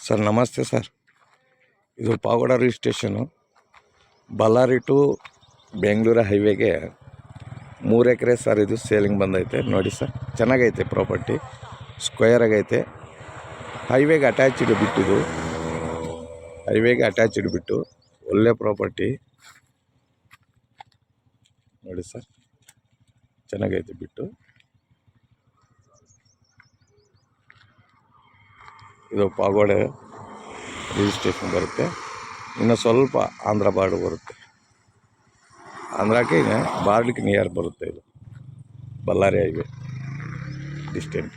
Sir ನಮಸ್ತೆ sir. ಇದು Pavagada registration. Ballari to Bengaluru ಹೈವೇಗೆ 3 ಎಕರೆ ಸರ್. ಇದು ಸೇಲಿಂಗ್ ಬಂದೈತೆ ನೋಡಿ ಸರ್. ಚೆನ್ನಾಗೈತೆ ಪ್ರಾಪರ್ಟಿ, ಸ್ಕ್ವೇರ್ ಆಗೈತೆ. ಹೈವೇಗೆ ಅಟ್ಯಾಚ್ಡ್ ಬಿಟ್ಟಿದ್ದು, ಹೈವೇಗೆ ಅಟ್ಯಾಚ್ಡ್ ಬಿಟ್ಟು ಒಳ್ಳೆ ಪ್ರಾಪರ್ಟಿ ನೋಡಿ ಸರ್. ಚೆನ್ನಾಗೈತೆ ಬಿಟ್ಟು. ಇದು ಪಾವಗಡ ರಿಜಿಸ್ಟ್ರೇಷನ್ ಬರುತ್ತೆ. ಇನ್ನು ಸ್ವಲ್ಪ ಆಂಧ್ರ ಬಾರ್ಡ್ರ್ ಬರುತ್ತೆ. ಆಂಧ್ರಕ್ಕೆ ಬಾರ್ಡ್ರಿಗೆ ನಿಯರ್ ಬರುತ್ತೆ. ಇದು ಬಳ್ಳಾರಿ ಹೈವೇ ಡಿಸ್ಟೆಂಟ್.